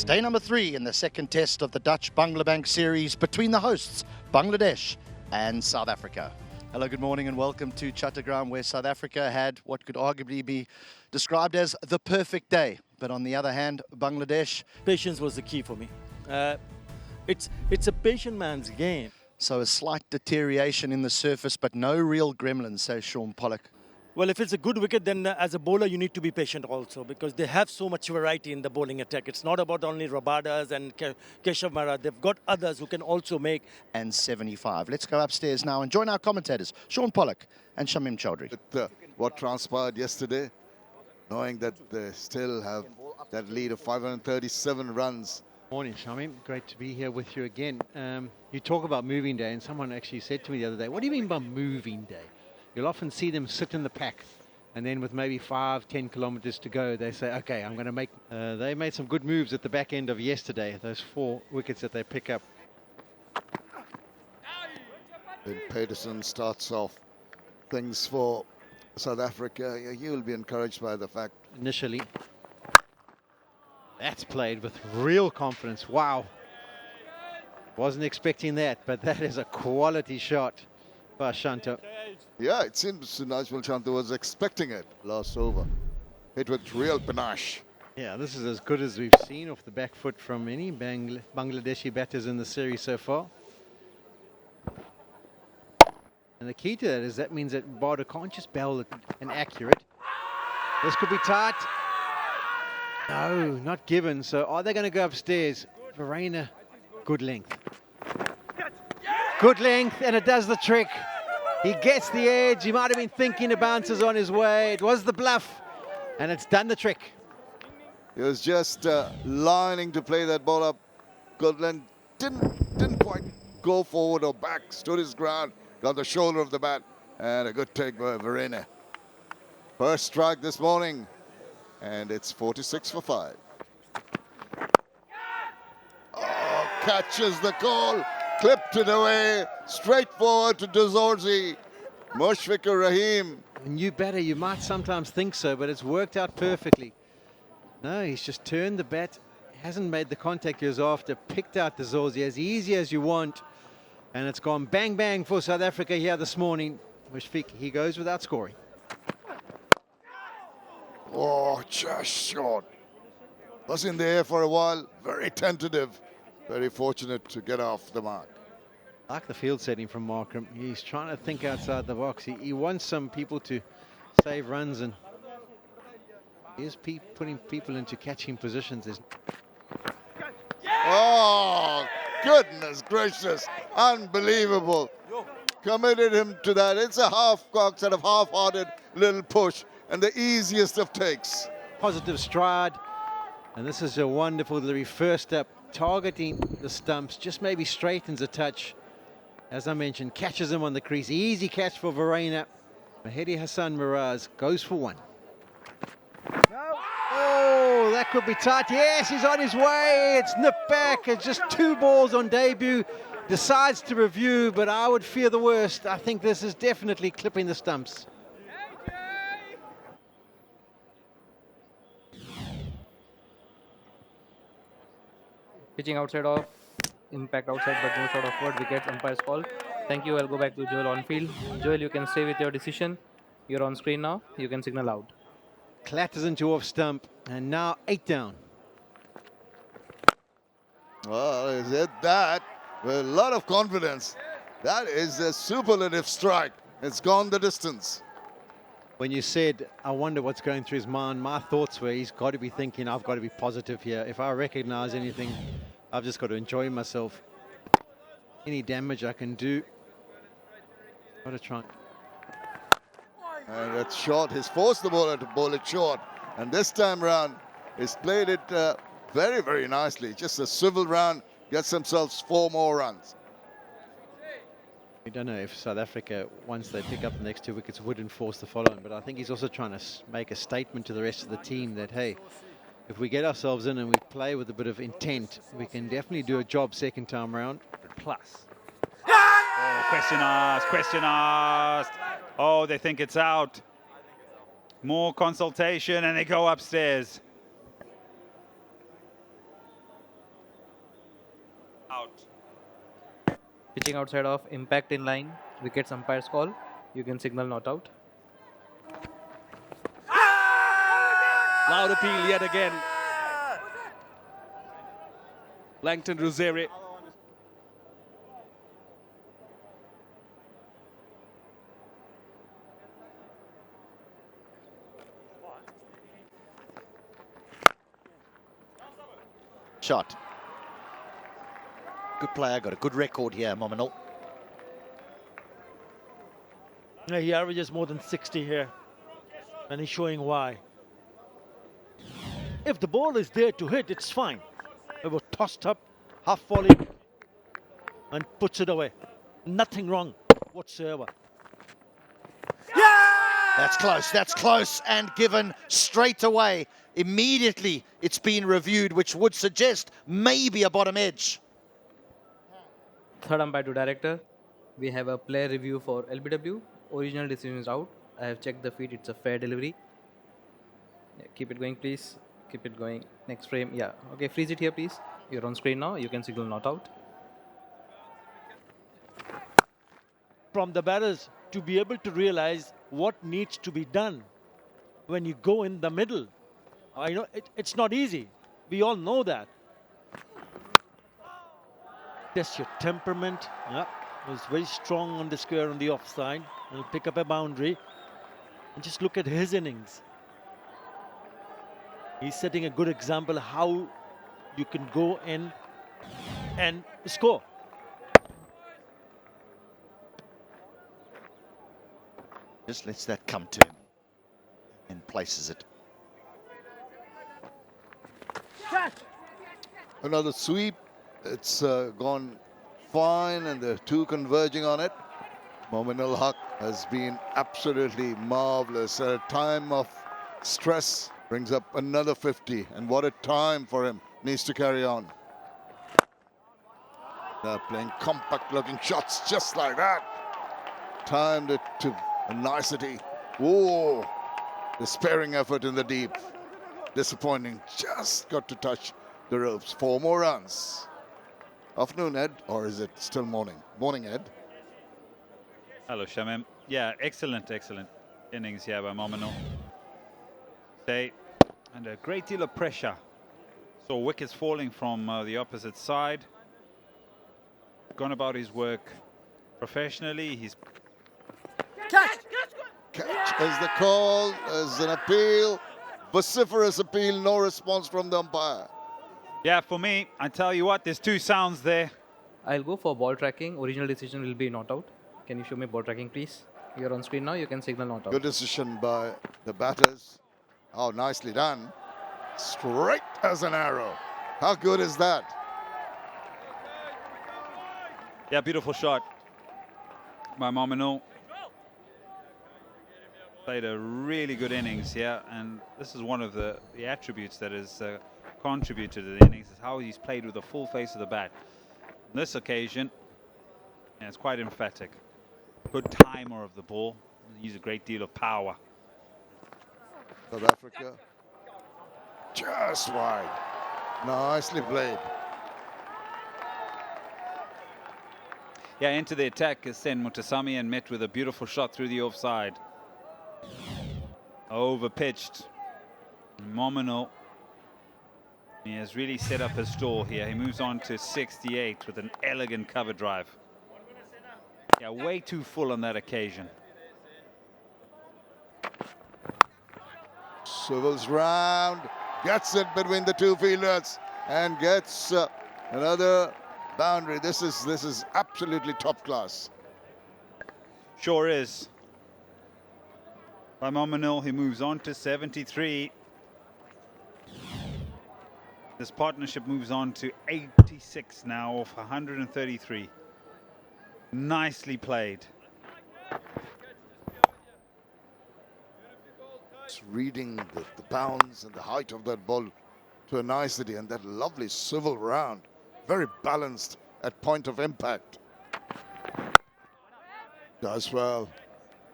It's day number 3 in the second test of the Dutch Banglabank series between the hosts, Bangladesh and South Africa. Hello, good morning and welcome to Chattogram, where South Africa had what could arguably be described as the perfect day. But on the other hand, Bangladesh... Patience was the key for me. It's a patient man's game. So a slight deterioration in the surface, but no real gremlins, says Sean Pollock. Well, if it's a good wicket, then as a bowler, you need to be patient also, because they have so much variety in the bowling attack. It's not about only Rabadas and Keshav Mara. They've got others who can also make. And 75. Let's go upstairs now and join our commentators, Sean Pollock and Shamim Chaudhry. What transpired yesterday, knowing that they still have that lead of 537 runs. Morning, Shamim. Great to be here with you again. You talk about moving day, and someone actually said to me the other day, what do you mean by moving day? You'll often see them sit in the pack, and then with maybe 5-10 kilometers to go, they say, okay, I'm going to make... they made some good moves at the back end of yesterday, those 4 wickets that they pick up. Then Pedersen starts off things for South Africa. He will be encouraged by the fact. Initially, that's played with real confidence. Wow. Wasn't expecting that, but that is a quality shot. Bashundhara. Yeah, it seems Najmal Chanta was expecting it last over. Hit with real panache. Yeah, this is as good as we've seen off the back foot from any Bangladeshi batters in the series so far. And the key to that is that means that Bada can't just bowl it and accurate. This could be tight. No, not given. So are they going to go upstairs? Verreynne, good length. Good length, and it does the trick. He gets the edge. He might have been thinking the bounces on his way. It was the bluff, and it's done the trick. He was just lining to play that ball up. Goodland didn't quite go forward or back. Stood his ground, got the shoulder of the bat, and a good take by Verreynne. First strike this morning, and it's 46 for 5. Oh, catches the call. Clipped it away, straight forward to Dozorzi. Mushfiqur Rahim. A new batter, you might sometimes think so, but it's worked out perfectly. No, he's just turned the bat, hasn't made the contact he was after, picked out Dozorzi as easy as you want, and it's gone bang bang for South Africa here this morning. Mushfiq, he goes without scoring. Oh, just short. Was in the air for a while, very tentative. Very fortunate to get off the mark. I like the field setting from Markram. He's trying to think outside the box. He wants some people to save runs, and he's putting people into catching positions. Oh, goodness gracious. Unbelievable. Committed him to that. It's a sort of half-hearted little push, and the easiest of takes. Positive stride, and this is a wonderful delivery. First up, targeting the stumps, just maybe straightens a touch. As I mentioned, catches him on the crease. Easy catch for Verreynne. Mahedi Hassan Miraz goes for 1. Oh, that could be tight. Yes, he's on his way. It's nipped back. It's just 2 balls on debut. Decides to review, but I would fear the worst. I think this is definitely clipping the stumps. Pitching outside of, impact outside but no shot of forward, wicket, umpire's call. Thank you, I'll go back to Joel on field. Joel, you can stay with your decision. You're on screen now, you can signal out. Clatters into off stump, and now 8 down. Well, he hit that with a lot of confidence. That is a superlative strike. It's gone the distance. When you said, I wonder what's going through his mind, my thoughts were he's got to be thinking, I've got to be positive here. If I recognize anything, I've just got to enjoy myself. Any damage I can do, got to try. And it's short. He's forced the bowler to bowl it short. And this time round, he's played it very, very nicely. Just a swivel round, gets themselves 4 more runs. We don't know if South Africa, once they pick up the next 2 wickets, would enforce the following, but I think he's also trying to make a statement to the rest of the team that, hey, if we get ourselves in and we play with a bit of intent, we can definitely do a job second time round. Plus. Oh, question asked. Oh, they think it's out. More consultation and they go upstairs. Out. Pitching outside of impact in line. Wickets umpire's call. You can signal not out. Loud appeal yet again. Langton Rosere. Shot. Good player, got a good record here, Mominul. Yeah, he averages more than 60 here, and he's showing why. If the ball is there to hit, it's fine. It was tossed up, half volley, and puts it away. Nothing wrong whatsoever. That's close, and given straight away. Immediately, it's been reviewed, which would suggest maybe a bottom edge. Third umpire to director. We have a player review for LBW. Original decision is out. I have checked the feed. It's a fair delivery. Yeah, keep it going, please. Keep it going. Next frame. Yeah. Okay, freeze it here, please. You're on screen now. You can signal not out. From the batters to be able to realize what needs to be done when you go in the middle. I know it's not easy. We all know that. Test your temperament. Yeah, it was very strong on the square on the offside. He'll pick up a boundary. And just look at his innings. He's setting a good example how you can go in and score. Just lets that come to him and places it. Another sweep. It's gone fine, and the two converging on it. Mominul Haque has been absolutely marvelous. At a time of stress, brings up another 50, and what a time for him. Needs to carry on. They're playing compact-looking shots just like that. Timed it to a nicety. Whoa! Despairing effort in the deep. Disappointing. Just got to touch the ropes. 4 more runs. Afternoon, Ed, or is it still morning? Morning, Ed. Hello, Shamim. Yeah, excellent innings here by Mominul. They under a great deal of pressure. So wickets falling from the opposite side. Gone about his work professionally. He's Catch is the call, as an appeal. Vociferous appeal, no response from the umpire. Yeah, for me, I tell you what, there's 2 sounds there. I'll go for ball tracking. Original decision will be not out. Can you show me ball tracking, please? You're on screen now. You can signal not out. Good decision by the batters. Oh, nicely done. Straight as an arrow. How good is that? Yeah, beautiful shot by Mominul. Played a really good innings here, and this is one of the attributes that has contributed to the innings, is how he's played with the full face of the bat. On this occasion, yeah, it's quite emphatic. Good timer of the ball. Use a great deal of power. South Africa. Just wide. Nicely played. Yeah, into the attack is Sen Mutasami, and met with a beautiful shot through the offside. Over pitched. Mominul. He has really set up his stall here. He moves on to 68 with an elegant cover drive. Yeah, way too full on that occasion. Swivels round, gets it between the 2 fielders, and gets another boundary. This is absolutely top class. Sure is. By Mominul, he moves on to 73. This partnership moves on to 86 now off 133. Nicely played. It's reading the bounds and the height of that ball to a nicety, and that lovely swivel round. Very balanced at point of impact. Does well.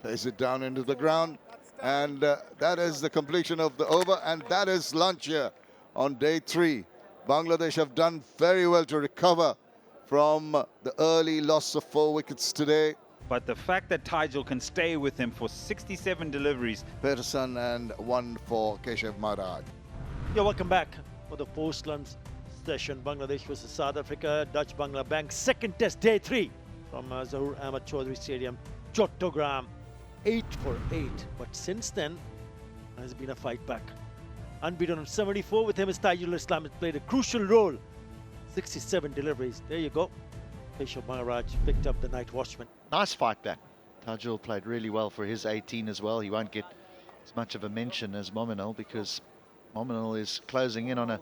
Plays it down into the ground. And that is the completion of the over, and that is lunch here on day 3. Bangladesh have done very well to recover from the early loss of 4 wickets today. But the fact that Tijul can stay with him for 67 deliveries. Peterson and 1 for Keshav Maharaj. Yeah, welcome back for the post-lunch session. Bangladesh versus South Africa, Dutch Bangla Bank, second test, day 3 from Zahoor Ahmad Chaudhary Stadium, Chattogram, 8 for 8. But since then, has been a fight back. Unbeaten on 74 with him as Tijul Islam has played a crucial role. 67 deliveries. There you go. Keshav Maharaj picked up the night watchman. Nice fight back. Tijul played really well for his 18 as well. He won't get as much of a mention as Mominul because Mominul is closing in on a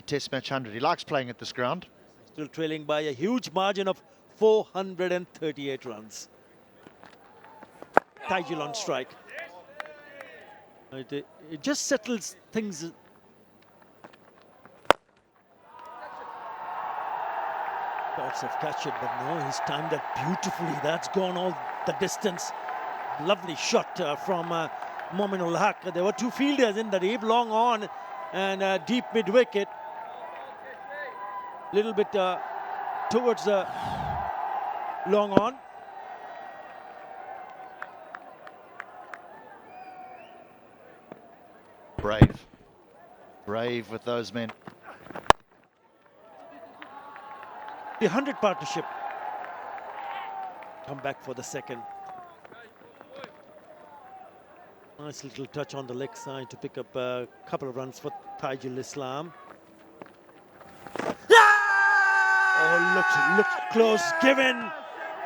test match 100. He likes playing at this ground. Still trailing by a huge margin of 438 runs. Tijul on strike. It just settles things. Shots have catch it, but no, he's timed that beautifully. That's gone all the distance. Lovely shot from Mominul Haque. There were 2 fielders in that, Abe long on and deep mid-wicket. Little bit towards long on. Brave with those men. The 100 partnership. Come back for the second. Nice little touch on the leg side to pick up a couple of runs for Tijul Islam. Oh, look close. Given.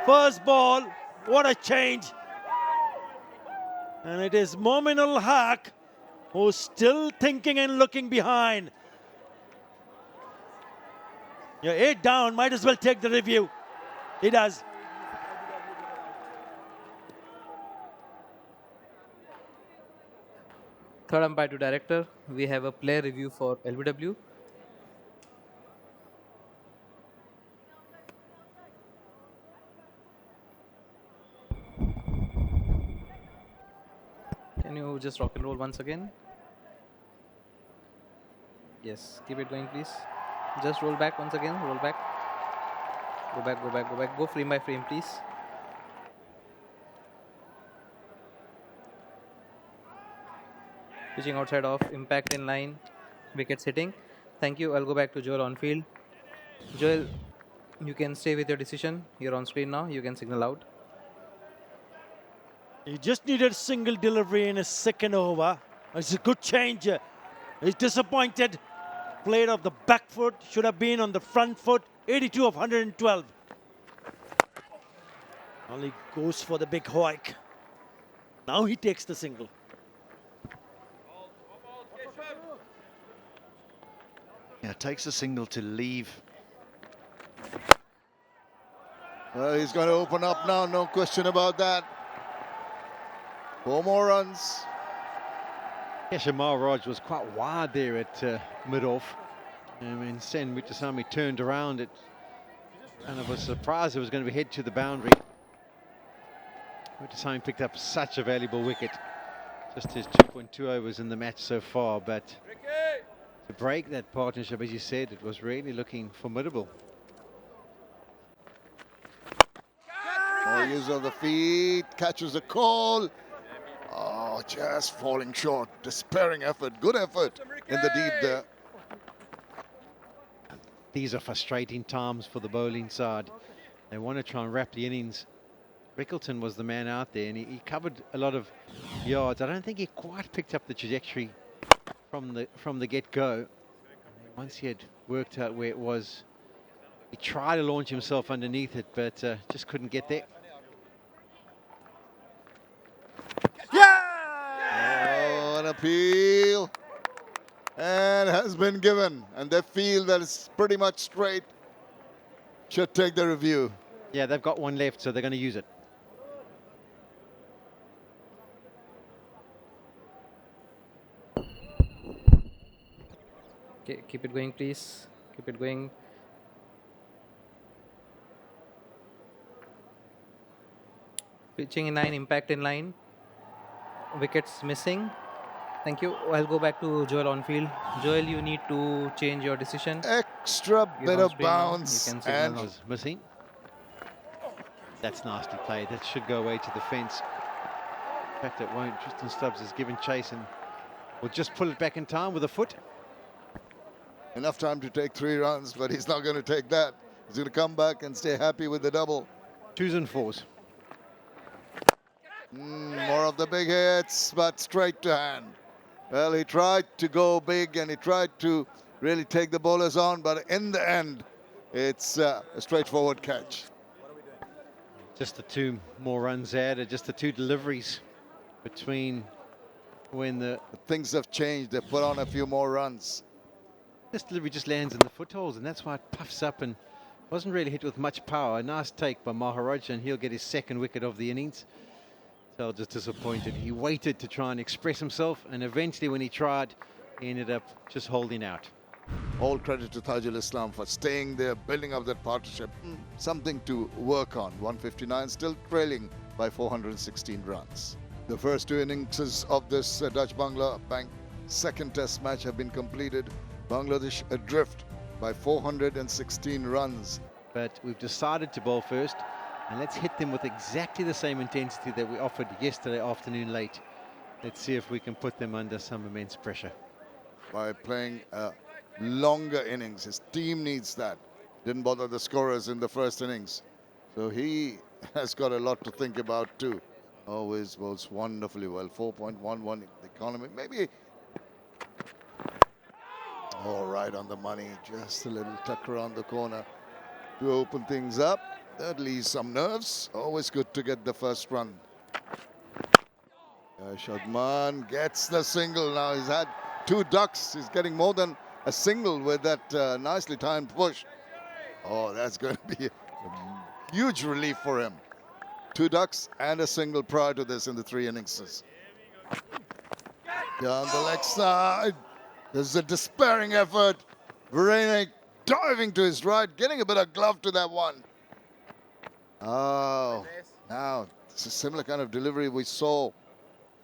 First ball. What a change. And it is Mominul Haque who's still thinking and looking behind. You're 8 down, might as well take the review. He does. Third umpire to director. We have a player review for LBW. Can you just rock and roll once again? Yes, keep it going, please. Just roll back once again, roll back. Go back, go back, go back. Go frame by frame, please. Pitching outside off, impact in line, wickets hitting. Thank you, I'll go back to Joel on field. Joel, you can stay with your decision. You're on screen now, you can signal out. He just needed a single delivery in his second over. It's a good change. He's disappointed. Played off the back foot, should have been on the front foot. 82 of 112. Only goes for the big hoik. Now he takes the single. Yeah, takes a single to leave. Well, he's going to open up now, no question about that. 4 more runs. Keshav Maharaj was quite wide there at mid-off. And Sen Wittasamy turned around. It kind of was surprised it was going to be head to the boundary. Wittasamy picked up such a valuable wicket. Just his 2.2 overs in the match so far. But to break that partnership, as you said, it was really looking formidable. More use of the feet, catches the call. Oh, just falling short. Despairing effort, good effort in the deep there. These are frustrating times for the bowling side. They want to try and wrap the innings. Rickleton was the man out there, and he covered a lot of yards. I don't think he quite picked up the trajectory from the get-go. Once he had worked out where it was, he tried to launch himself underneath it, but just couldn't get there. Oh, an appeal. And has been given. And they feel that it's pretty much straight. Should take the review. Yeah, they've got one left, so they're going to use it. Okay, keep it going, please. Keep it going. Pitching in line, impact in line. Wickets missing. Thank you. I'll go back to Joel on field. Joel, you need to change your decision. Extra You're bit on of screen now. You bounce can signal and out. Was missing. That's nicely played. That should go away to the fence. In fact, it won't. Tristan Stubbs has given chase and will just pull it back in time with a foot. enough time to take 3 runs, but he's not going to take that. He's going to come back and stay happy with the double. 2s and 4s. More of the big hits, but straight to hand. Well, he tried to go big and he tried to really take the bowlers on, but in the end, it's a straightforward catch. Just the 2 more runs added, just the 2 deliveries between when the Things have changed. They put on a few more runs. this delivery just lands in the footholds, and that's why it puffs up and wasn't really hit with much power. A nice take by Maharaj, and he'll get his 2nd wicket of the innings. So just disappointed. He waited to try and express himself, and eventually when he tried, he ended up just holding out. All credit to Tajul Islam for staying there, building up that partnership. Something to work on. 159 still trailing by 416 runs. The first 2 innings of this Dutch-Bangla Bank 2nd test match have been completed. Bangladesh adrift by 416 runs. But we've decided to bowl first, and let's hit them with exactly the same intensity that we offered yesterday afternoon late. Let's see if we can put them under some immense pressure. By playing longer innings. His team needs that. Didn't bother the scorers in the first innings. So he has got a lot to think about too. Always bowls wonderfully well. 4.11 the economy. Maybe. All right on the money. Just a little tuck around the corner to open things up. That leaves some nerves. Always good to get the first run. Shadman gets the single. Now he's had 2 ducks. He's getting more than a single with that nicely timed push. Oh, that's going to be a huge relief for him. 2 ducks and a single prior to this in the 3 innings. Down the leg side. There's a despairing effort. Varane diving to his right, getting a bit of glove to that one. Oh, now it's a similar kind of delivery we saw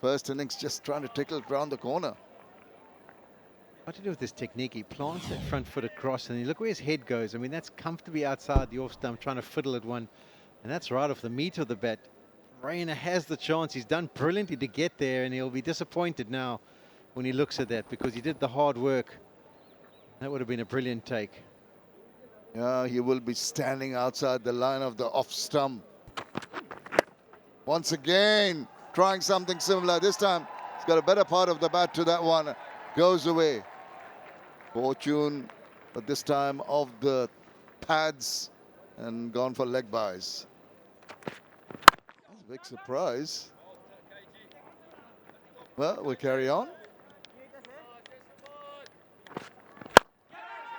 first innings, just trying to tickle it around the corner. What to do with this technique? He plants that front foot across, and you look where his head goes. I mean, that's comfortably outside the off stump, trying to fiddle at one, and that's right off the meat of the bat. Rainer has the chance. He's done brilliantly to get there, and he'll be disappointed now when he looks at that, because he did the hard work. That would have been a brilliant take. Yeah, he will be standing outside the line of the off stump. Once again, trying something similar. This time, he's got a better part of the bat to that one. Goes away. Fortune, but this time of the pads and gone for leg buys. That's a big surprise. Well, we'll carry on.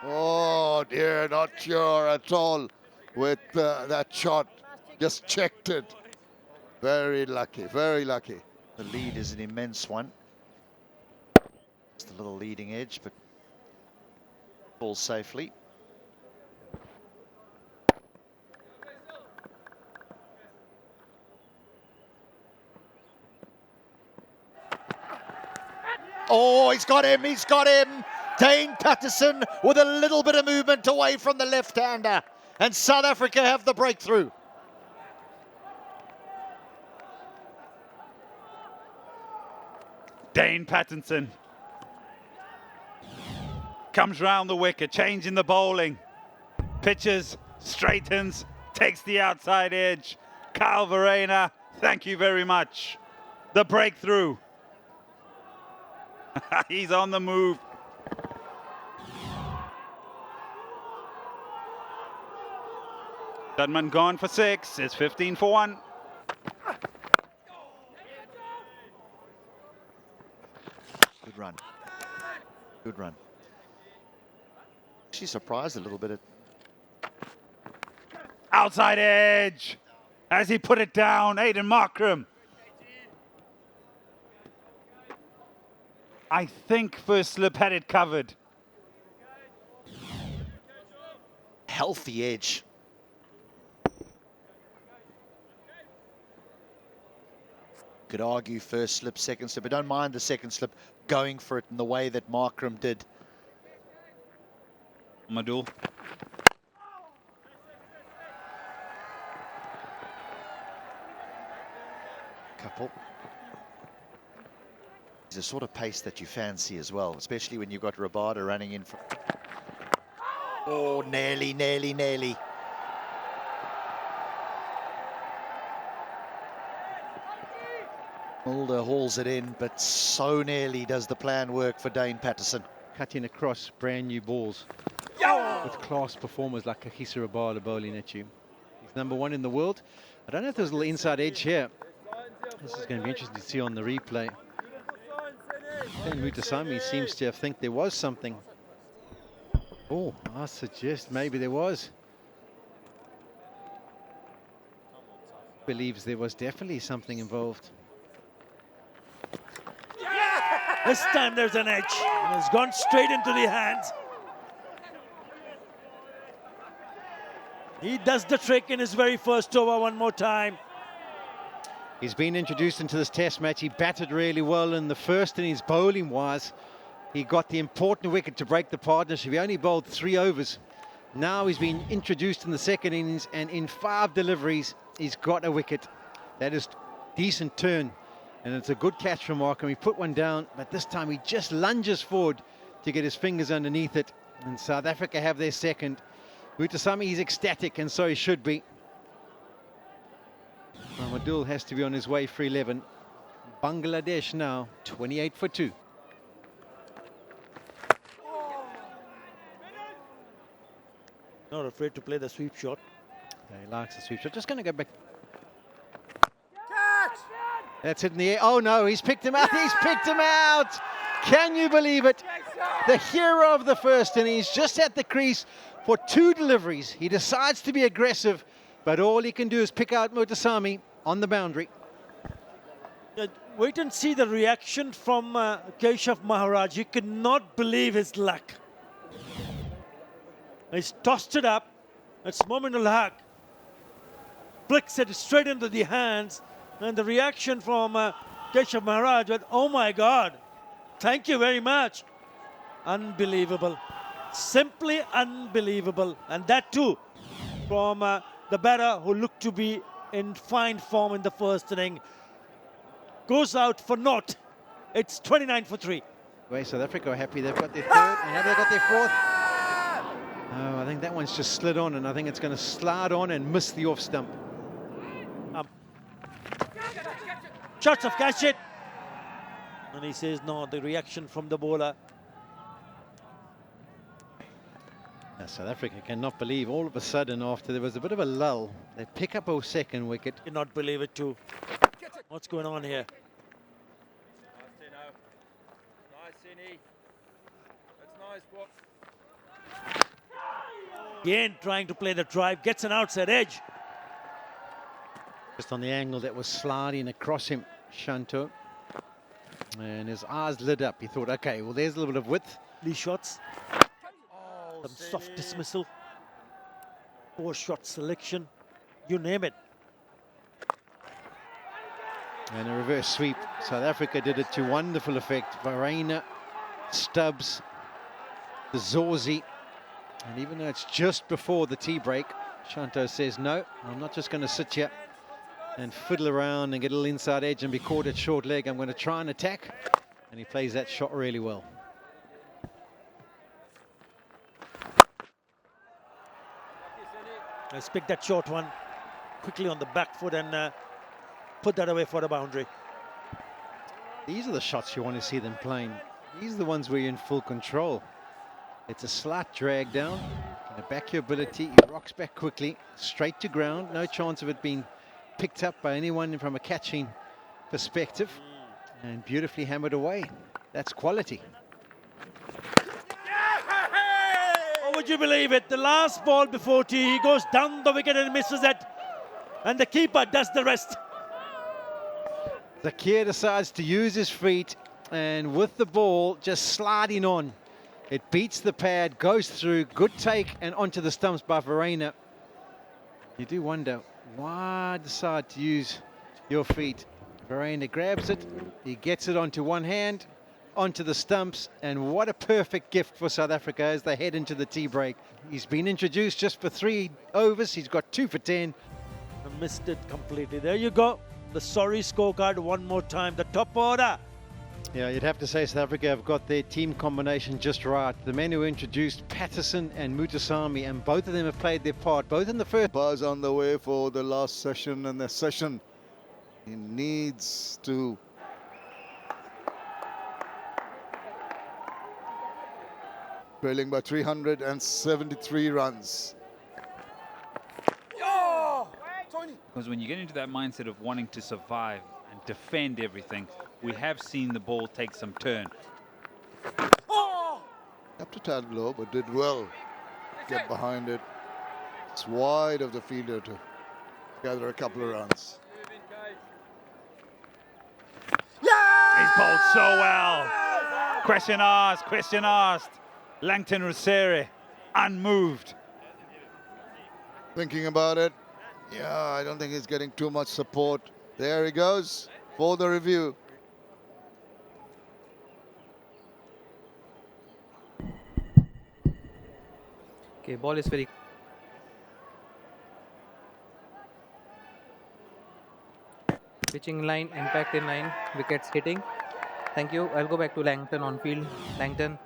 Oh dear, not sure at all with that shot. Just checked it. Very lucky, very lucky. The lead is an immense one. Just a little leading edge, but falls safely. Oh, he's got him, he's got him. Dane Patterson with a little bit of movement away from the left-hander. And South Africa have the breakthrough. Dane Patterson comes round the wicket, changing the bowling. Pitches, straightens, takes the outside edge. Kyle Verreynne, thank you very much. The breakthrough. He's on the move. Dunman gone for 6. It's 15 for 1. Good run. Good run. She's surprised a little bit at Outside edge. As he put it down, Aidan Markram. I think first slip had it covered. healthy edge. could argue first slip, second slip. I don't mind the second slip, going for it in the way that Markram did. Madul. Couple. It's a sort of pace that you fancy as well, especially when you've got Rabada running in from... Oh, nearly. Mulder hauls it in, but so nearly does the plan work for Dane Patterson. Cutting across brand new balls with class performers like Kagiso Rabada bowling at you. He's #1 in the world. I don't know if there's a little inside edge here. This is going to be interesting to see on the replay. And Mutasami seems to think there was something. Oh, I suggest maybe there was. Believes there was definitely something involved. This time there's an edge, and it's gone straight into the hands. He does the trick in his very first over one more time. He's been introduced into this test match. He batted really well in the first innings, bowling-wise. He got the important wicket to break the partnership. He only bowled 3 overs. Now he's been introduced in the second innings, and in 5 deliveries, he's got a wicket. That is decent turn, and it's a good catch from Markram. He put one down, but this time he just lunges forward to get his fingers underneath it. And South Africa have their second. Mutasami, he's ecstatic, and so he should be. Madul has to be on his way for 11. Bangladesh now 28 for 2. Not afraid to play the sweep shot. Yeah, he likes the sweep shot. Just going to go back. That's it in the air. Oh no, he's picked him out. He's picked him out. Can you believe it? The hero of the first innings, just at the crease for 2 deliveries. He decides to be aggressive, but all he can do is pick out Mutasami on the boundary. Wait and see the reaction from Keshav Maharaj. He could not believe his luck. He's tossed it up. It's Mominul Haque. Flicks it straight into the hands. And the reaction from Keshav Maharaj was, oh my God, thank you very much. Unbelievable. Simply unbelievable. And that too from the batter who looked to be in fine form in the first inning. Goes out for naught. It's 29 for 3. Well, South Africa are happy they've got their third, and have they got their fourth? Oh, I think that one's just slid on, and I think it's going to slide on and miss the off stump. Shots of catch it. And he says no, the reaction from the bowler. Now, South Africa cannot believe all of a sudden, after there was a bit of a lull, they pick up a second wicket. Cannot believe it too. What's going on here? Again trying to play the drive, gets an outside edge. Just on the angle that was sliding across him, Shanto. And his eyes lit up. He thought, okay, well, there's a little bit of width. These shots. Some soft dismissal. 4-shot selection. You name it. And a reverse sweep. South Africa did it to wonderful effect. Varane, Stubbs, the Zorzi. And even though it's just before the tea break, Shanto says, no, I'm not just going to sit here and fiddle around and get a little inside edge and be caught at short leg. I'm going to try and attack. And he plays that shot really well. Let's pick that short one quickly on the back foot and put that away for the boundary. These are the shots you want to see them playing. These are the ones where you're in full control. It's a slight drag down. Gonna back your ability. He rocks back quickly, straight to ground. No chance of it being picked up by anyone from a catching perspective. And beautifully hammered away. That's quality. Oh, would you believe it? The last ball before tea, he goes down the wicket and misses it. And the keeper does the rest. Zakir decides to use his feet, and with the ball just sliding on, it beats the pad, goes through, good take, and onto the stumps by Varane. You do wonder, why decide to use your feet Verreynne grabs it, he gets it onto one hand, onto the stumps, and what a perfect gift for South Africa as they head into the tea break. He's been introduced just for 3 overs, he's got 2 for 10. I missed it completely. There you go. The sorry scorecard one more time. The top order. Yeah, you'd have to say South Africa have got their team combination just right. The men who introduced Patterson and Mutasami, and both of them have played their part, both in the first. Buzz on the way for the last session, and the session he needs to trailing by 373 runs. Because when you get into that mindset of wanting to survive and defend everything, we have seen the ball take some turn. Up to tad low, but did well. Get behind it. It's wide of the fielder to gather a couple of runs. He's bowled so well. Question asked. Langton Rusere, unmoved. Thinking about it. Yeah, I don't think he's getting too much support. There he goes for the review. Okay, ball is very. Pitching line, impact in line, wickets hitting. Thank you. I'll go back to Langton on field. Langton,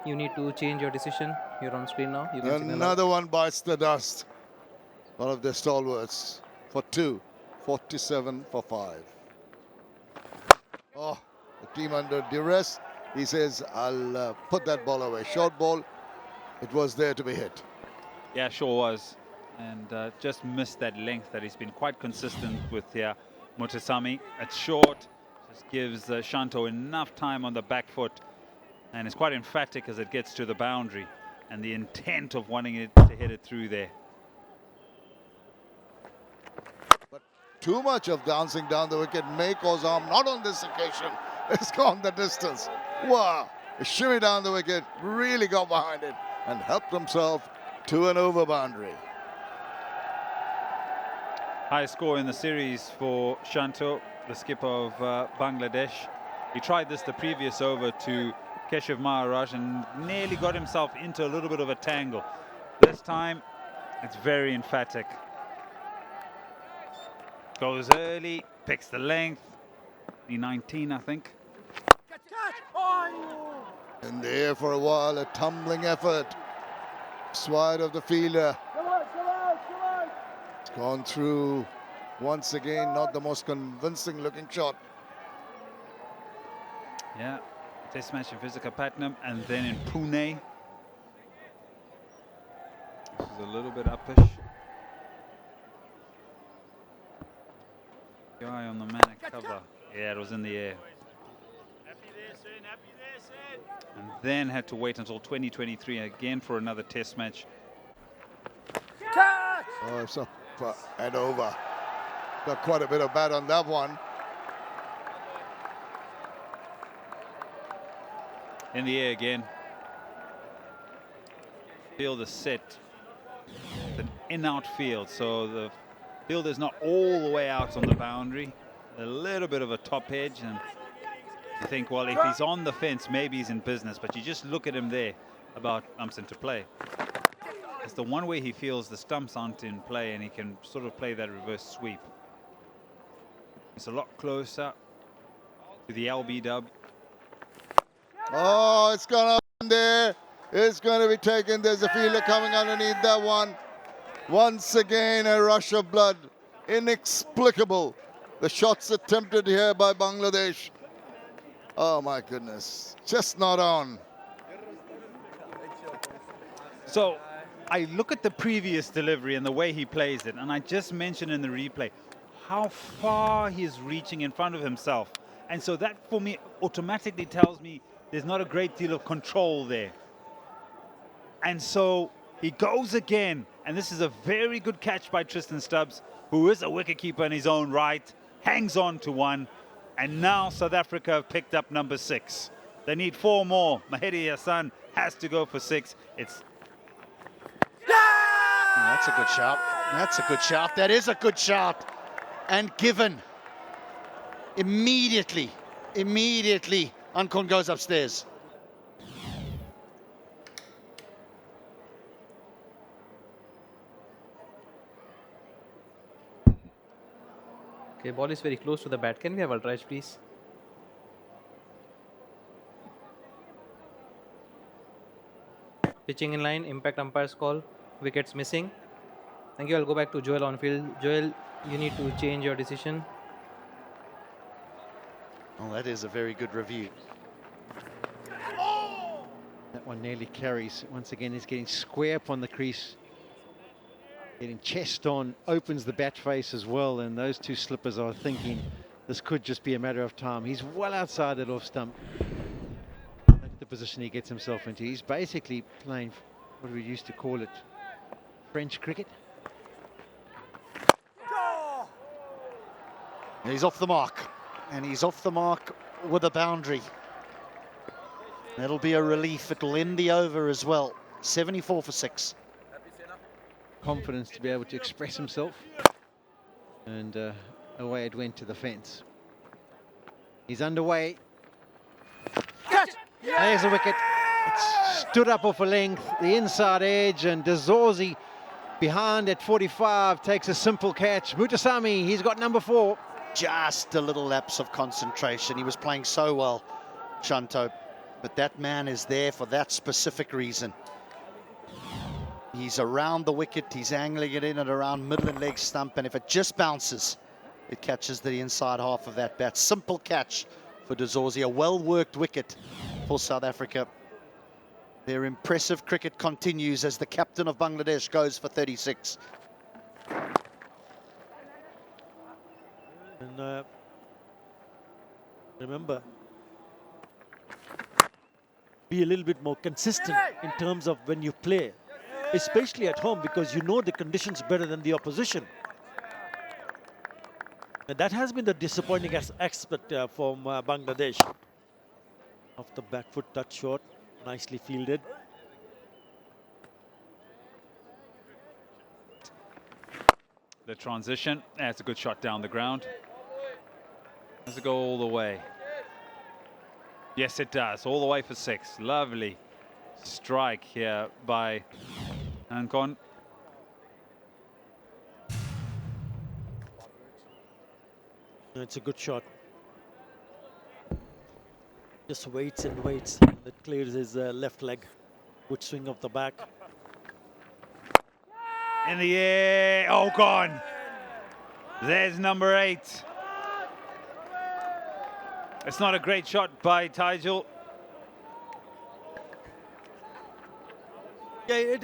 you need to change your decision. You're on screen now. You can signal out. Another one bites the dust. One of their stalwarts for 2, 47 for 5. Oh, the team under duress. He says, I'll put that ball away. Short ball. It was there to be hit. Yeah, sure was. And just missed that length that he's been quite consistent with here. Mutasami, it's short. Just gives Shanto enough time on the back foot. And it's quite emphatic as it gets to the boundary. And the intent of wanting it to hit it through there. Too much of dancing down the wicket may cause harm. Not on this occasion. It's gone the distance. Wow. A shimmy down the wicket. Really got behind it and helped himself to an over boundary. High score in the series for Shanto, the skipper of Bangladesh. He tried this the previous over to Keshav Maharaj and nearly got himself into a little bit of a tangle. This time, it's very emphatic. Goes early, picks the length. 19, I think. In the air for a while, a tumbling effort. Wide of the fielder. It's gone through once again, not the most convincing looking shot. Yeah, test match in Visakhapatnam and then in Pune. This is a little bit uppish. Guy on the man at cover. Yeah, it was in the air. And then had to wait until 2023 again for another test match. Oh, it's up and over. Got quite a bit of bat on that one. In the air again. Field is set. It's an in-out field, so the field is not all the way out on the boundary. A little bit of a top edge, and you think, well, if he's on the fence, maybe he's in business. But you just look at him there, about umps into play. It's the one way he feels the stumps aren't in play, and he can sort of play that reverse sweep. It's a lot closer to the LB dub. Oh, it's gone up in there. It's going to be taken. There's a fielder coming underneath that one. Once again, a rush of blood. Inexplicable. The shots attempted here by Bangladesh. Oh, my goodness. Just not on. So I look at the previous delivery and the way he plays it, and I just mentioned in the replay how far he's reaching in front of himself. And so that, for me, automatically tells me there's not a great deal of control there. And so he goes again, and this is a very good catch by Tristan Stubbs, who is a wicketkeeper in his own right, hangs on to one, and now South Africa have picked up number 6. They need 4 more. Mahedi Hassan has to go for 6. It's... Oh, that's a good shout. That's a good shout. That is a good shout. And given. Immediately, Ankon goes upstairs. Okay, ball is very close to the bat. Can we have ultra edge, please? Pitching in line, impact umpire's call, wickets missing. Thank you. I'll go back to Joel on field. Joel, you need to change your decision. Oh, that is a very good review. That one nearly carries. Once again, he's getting square up on the crease. Getting chest on, opens the bat face as well, and those two slippers are thinking this could just be a matter of time. He's well outside that off stump. That's the position he gets himself into. He's basically playing what we used to call it French cricket. And he's off the mark, and he's off the mark with a boundary. That'll be a relief. It'll end the over as well. 74 for 6. Confidence to be able to express himself, and away it went to the fence. He's underway. Catch! There's a wicket. It's stood up off a length, the inside edge, and Dazorzi behind at 45 takes a simple catch. Mutasami, he's got number 4. Just a little lapse of concentration. He was playing so well, Shanto, but that man is there for that specific reason. He's around the wicket, he's angling it in at around middle and leg stump, and if it just bounces, it catches the inside half of that bat. Simple catch for Dazorzi, a well-worked wicket for South Africa. Their impressive cricket continues as the captain of Bangladesh goes for 36. And remember, be a little bit more consistent in terms of when you play, especially at home, because you know the conditions better than the opposition. And that has been the disappointing aspect from Bangladesh. Off the back foot touch shot, nicely fielded. The transition, that's a good shot down the ground. Does it go all the way? Yes, it does. All the way for 6. Lovely strike here by Ankon. It's a good shot. Just waits and waits. That clears his left leg. Good swing of the back. In the air. Oh, gone. There's number 8. It's not a great shot by Tijul. Yeah,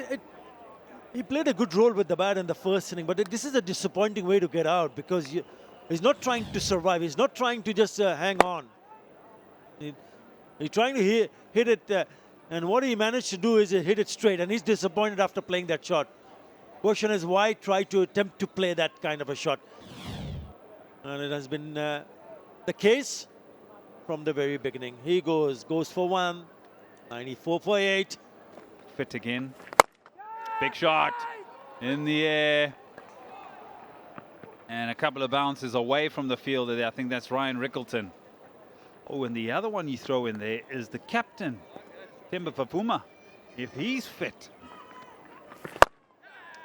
he played a good role with the bat in the first inning, but this is a disappointing way to get out, because he's not trying to survive. He's not trying to just hang on. He's trying to hit it, and what he managed to do is hit it straight, and he's disappointed after playing that shot. Question is, why try to attempt to play that kind of a shot? And it has been the case from the very beginning. He goes for 1, 94 for 8. Fit again. Big shot in the air. And a couple of bounces away from the fielder there. I think that's Ryan Rickleton. Oh, and the other one you throw in there is the captain, Timber Papuma, if he's fit.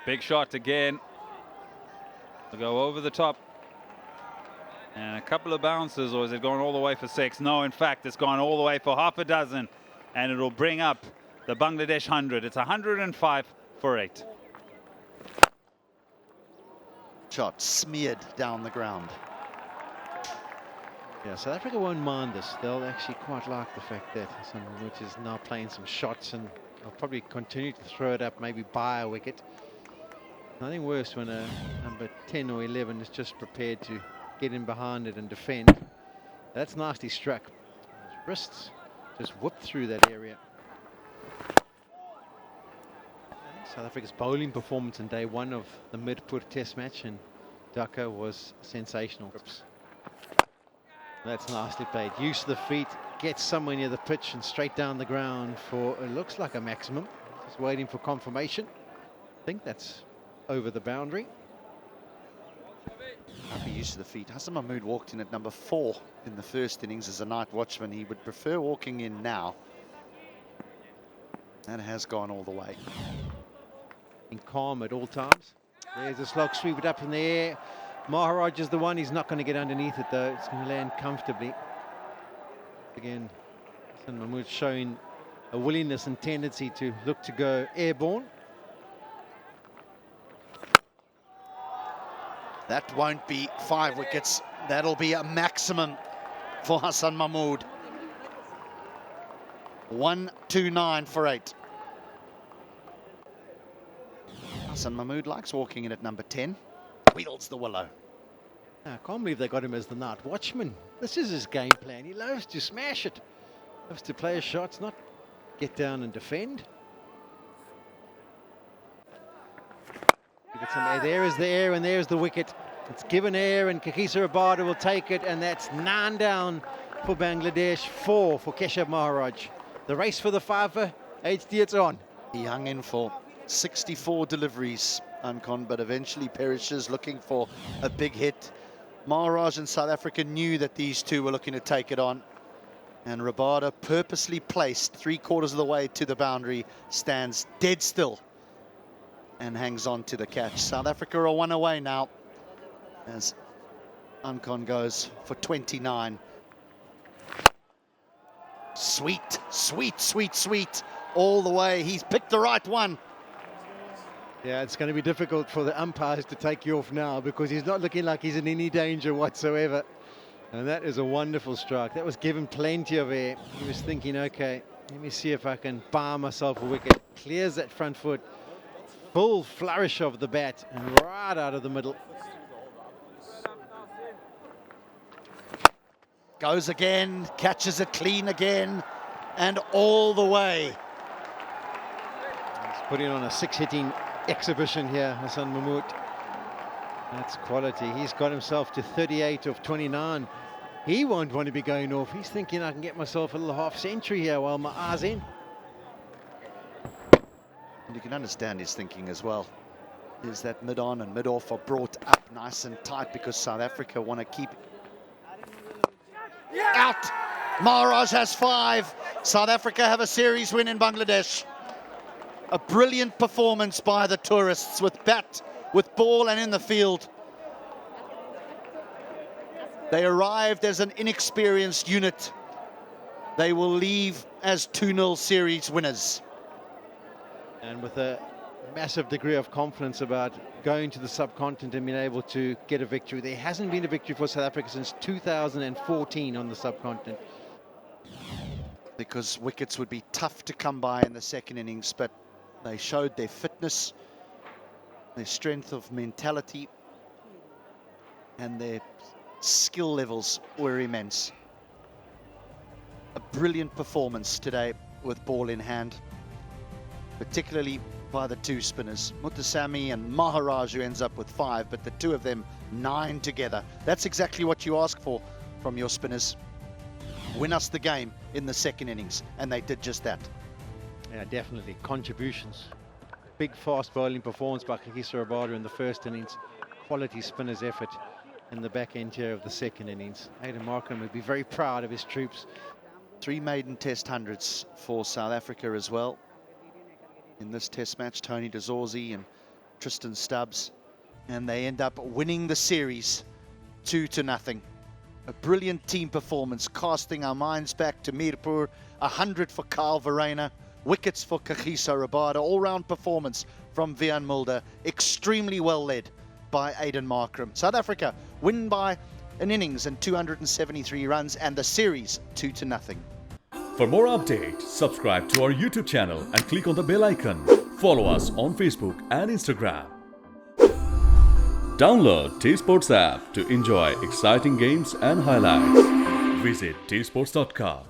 Big shot again. To go over the top. And a couple of bounces, or is it going all the way for 6? No, in fact, it's gone all the way for half a dozen. And it'll bring up the Bangladesh 100. It's 105 for 8. Shot smeared down the ground. Yeah, South Africa won't mind this. They'll actually quite like the fact that someone which is now playing some shots, and they'll probably continue to throw it up, maybe buy a wicket. Nothing worse when a number 10 or 11 is just prepared to get in behind it and defend. That's nicely struck. His wrists just whipped through that area. South Africa's bowling performance in day 1 of the mid-put test match in Dhaka was sensational. That's nicely played. Use of the feet, gets somewhere near the pitch and straight down the ground for, it looks like a maximum. Just waiting for confirmation. I think that's over the boundary. I'd be used to the feet. Hassan Mahmood walked in at number 4 in the first innings as a night watchman. He would prefer walking in now. That has gone all the way. Being calm at all times. There's a slog, sweep it up in the air. Maharaj is the one. He's not going to get underneath it though. It's going to land comfortably. Again, Hassan Mahmood showing a willingness and tendency to look to go airborne. That won't be 5 wickets. That'll be a maximum for Hassan Mahmood. 129 for 8. Hassan Mahmood likes walking in at number 10. Wheels the willow. I can't believe they got him as the night watchman. This is his game plan. He loves to smash it. Loves to play his shots, not get down and defend. Give it some air. There is the air and there's the wicket. It's given air and Kagiso Rabada will take it, and that's 9 down for Bangladesh, 4 for Keshav Maharaj. The race for the fiver, HD, it's on. He hung in for 64 deliveries, Uncon, but eventually perishes looking for a big hit. Maharaj and South Africa knew that these two were looking to take it on, and Rabada, purposely placed 3/4 of the way to the boundary, stands dead still and hangs on to the catch. South Africa are 1 away now as Uncon goes for 29. Sweet, sweet, sweet, sweet all the way. He's picked the right one. Yeah, it's going to be difficult for the umpires to take you off now because he's not looking like he's in any danger whatsoever. And that is a wonderful strike. That was given plenty of air. He was thinking, okay, let me see if I can bar myself a wicket. Clears that front foot. Full flourish of the bat and right out of the middle. Goes again, catches it clean again, and all the way. He's putting on a 6-hitting exhibition here, Hassan Mahmood. That's quality. He's got himself to 38 of 29. He won't want to be going off. He's thinking, I can get myself a little half century here while my eyes in. And you can understand his thinking as well. Is that mid-on and mid-off are brought up nice and tight because South Africa want to keep out. Maharaj has 5. South Africa have a series win in Bangladesh. A brilliant performance by the tourists with bat, with ball and in the field. They arrived as an inexperienced unit. They will leave as 2-0 series winners. And with a massive degree of confidence about going to the subcontinent and being able to get a victory. There hasn't been a victory for South Africa since 2014 on the subcontinent. Because wickets would be tough to come by in the second innings, but they showed their fitness, their strength of mentality, and their skill levels were immense. A brilliant performance today with ball in hand, particularly by the 2 spinners, Muthusamy and Maharaj, who ends up with 5, but the 2 of them 9 together. That's exactly what you ask for from your spinners. Win us the game in the second innings, and they did just that. Yeah, definitely. Contributions. Big fast bowling performance by Kagiso Rabada in the first innings. Quality spinners effort in the back end here of the second innings. Aiden Markham would be very proud of his troops. 3 maiden test hundreds for South Africa as well. In this test match, Tony de Zorzi and Tristan Stubbs, and they end up winning the series 2-0. A brilliant team performance, casting our minds back to Mirpur. 100 for Carl Verreynne, wickets for Kagiso Rabada, all-round performance from Vian Mulder, extremely well led by Aiden Markram. South Africa win by an innings and 273 runs, and the series 2-0. For more updates, subscribe to our YouTube channel and click on the bell icon. Follow us on Facebook and Instagram. Download T-Sports app to enjoy exciting games and highlights. Visit tsports.com.